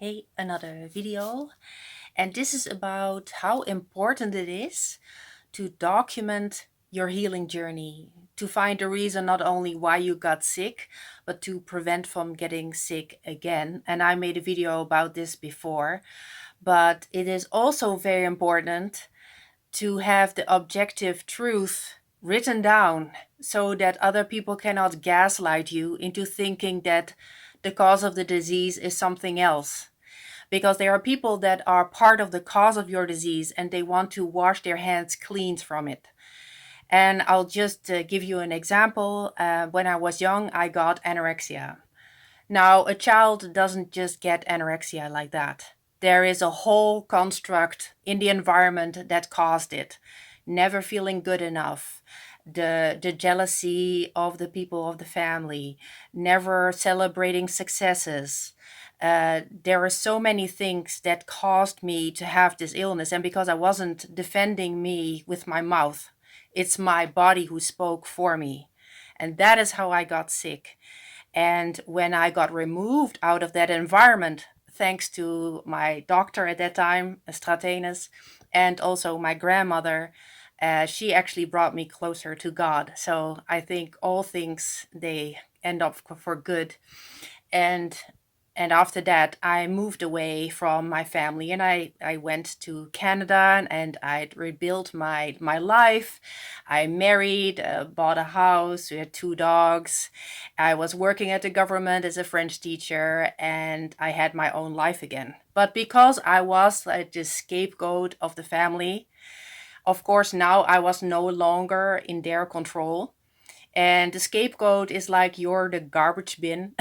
Hey, another video. And this is about how important it is to document your healing journey, to find a reason not only why you got sick, but to prevent from getting sick again. And I made a video about this before, but it is also very important to have the objective truth written down so that other people cannot gaslight you into thinking that the cause of the disease is something else, because there are people that are part of the cause of your disease and they want to wash their hands clean from it. And I'll just give you an example. When I was young, I got anorexia. Now, a child doesn't just get anorexia like that. There is a whole construct in the environment that caused it. Never feeling good enough, the jealousy of the people of the family, never celebrating successes. There are so many things that caused me to have this illness, and because I wasn't defending me with my mouth, it's my body who spoke for me. And that is how I got sick. And when I got removed out of that environment, thanks to my doctor at that time, Stratenes, and also my grandmother, she actually brought me closer to God. So I think all things, they end up for good. And and after that, I moved away from my family and I went to Canada and I rebuilt my life. I married, bought a house, we had two dogs. I was working at the government as a French teacher and I had my own life again. But because I was like the scapegoat of the family, of course, now I was no longer in their control. And the scapegoat is like you're the garbage bin.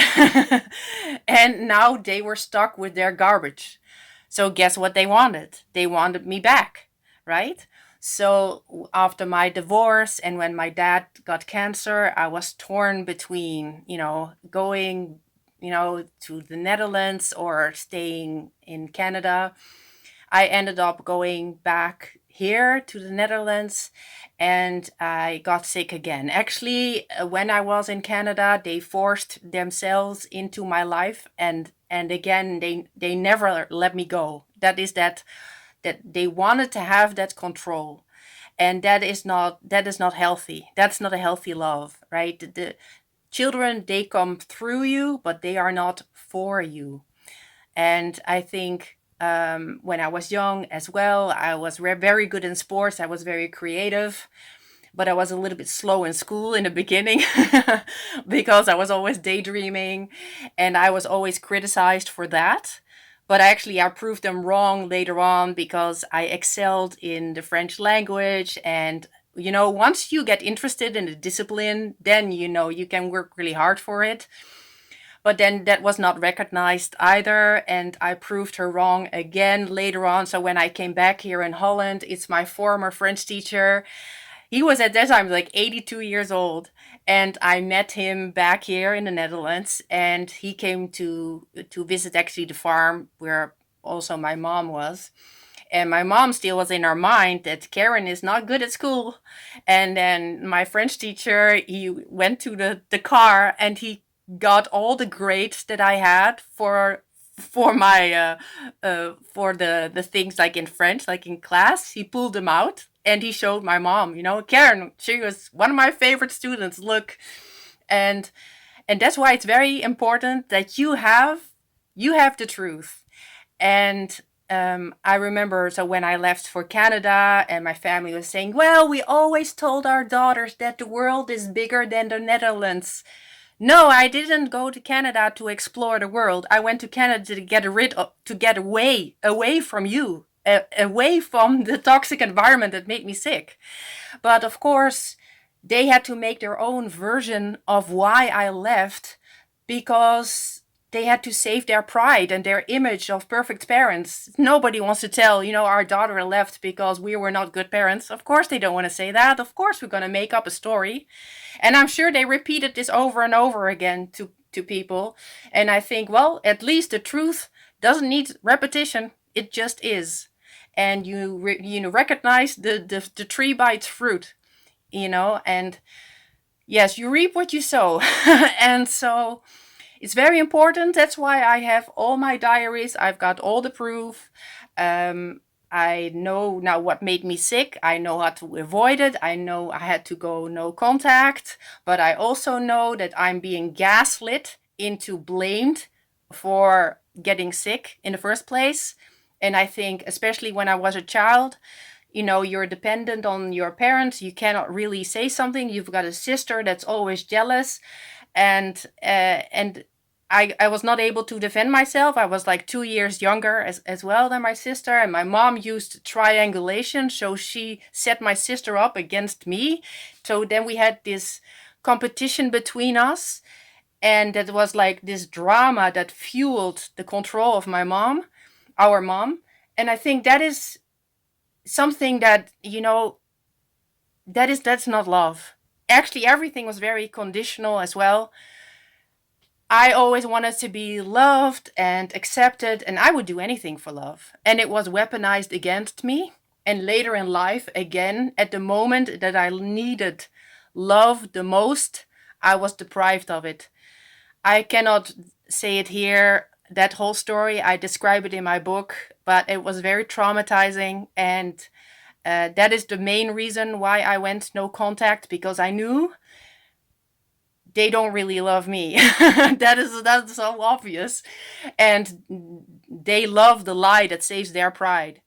And now they were stuck with their garbage. So guess what they wanted? They wanted me back, right? So after my divorce and when my dad got cancer, I was torn between, going, to the Netherlands or staying in Canada. I ended up going back here to the Netherlands and I got sick again. Actually, when I was in Canada, they forced themselves into my life and again they never let me go. That they wanted to have that control. And that is not healthy. That's not a healthy love, right? The children, they come through you, but they are not for you. And I think when I was young as well, I was very good in sports. I was very creative, but I was a little bit slow in school in the beginning because I was always daydreaming and I was always criticized for that. But actually, I proved them wrong later on because I excelled in the French language. And, once you get interested in the discipline, then, you can work really hard for it. But then that was not recognized either, and I proved her wrong again later on. So when I came back here in Holland, it's my former French teacher. He was at that time like 82 years old, and I met him back here in the Netherlands, and he came to visit actually the farm where also my mom was. And my mom still was in her mind that Karen is not good at school. And then my French teacher, he went to the car and he got all the grades that I had for my for the things like in French, like in class. He pulled them out and he showed my mom, Karen, she was one of my favorite students. Look. And that's why it's very important that you have the truth. And I remember, so when I left for Canada and my family was saying, well, we always told our daughters that the world is bigger than the Netherlands. No, I didn't go to Canada to explore the world. I went to Canada to get away from you, away from the toxic environment that made me sick. But of course, they had to make their own version of why I left because they had to save their pride and their image of perfect parents. Nobody wants to tell, our daughter left because we were not good parents. Of course, they don't want to say that. Of course, we're going to make up a story. And I'm sure they repeated this over and over again to people. And I think, well, at least the truth doesn't need repetition. It just is. And you recognize the tree by its fruit, and yes, you reap what you sow. And so It's very important. That's why I have all my diaries. I've got all the proof. Um, I know now what made me sick. I know how to avoid it. I know I had to go no contact. But I also know that I'm being gaslit into blamed for getting sick in the first place. And I think, especially when I was a child, you're dependent on your parents. You cannot really say something. You've got a sister that's always jealous, and I was not able to defend myself. I was like 2 years younger as well than my sister, and my mom used triangulation, so she set my sister up against me. So then we had this competition between us, and that was like this drama that fueled the control of our mom. And I think that is something that that's not love. Actually, everything was very conditional as well. I always wanted to be loved and accepted, and I would do anything for love. And it was weaponized against me. And later in life, again, at the moment that I needed love the most, I was deprived of it. I cannot say it here, that whole story. I describe it in my book, but it was very traumatizing. And that is the main reason why I went no contact, because I knew they don't really love me. That's so obvious, and they love the lie that saves their pride.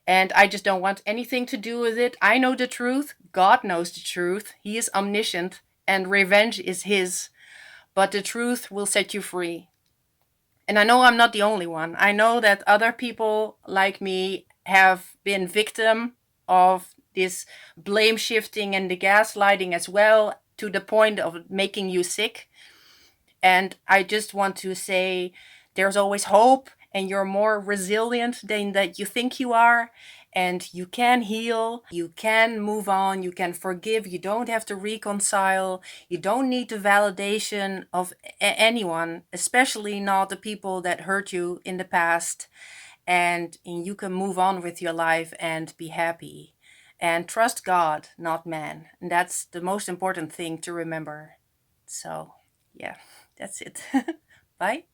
And I just don't want anything to do with it. I know the truth. God knows the truth. He is omniscient, and revenge is his. But the truth will set you free. And I know I'm not the only one. I know that other people like me have been victim of this blame shifting and the gaslighting as well, to the point of making you sick. And I just want to say there's always hope, and you're more resilient than that you think you are. And you can heal, you can move on, you can forgive, you don't have to reconcile, you don't need the validation of anyone, especially not the people that hurt you in the past. And you can move on with your life and be happy. And trust God, not man. And that's the most important thing to remember. So, yeah, that's it. Bye.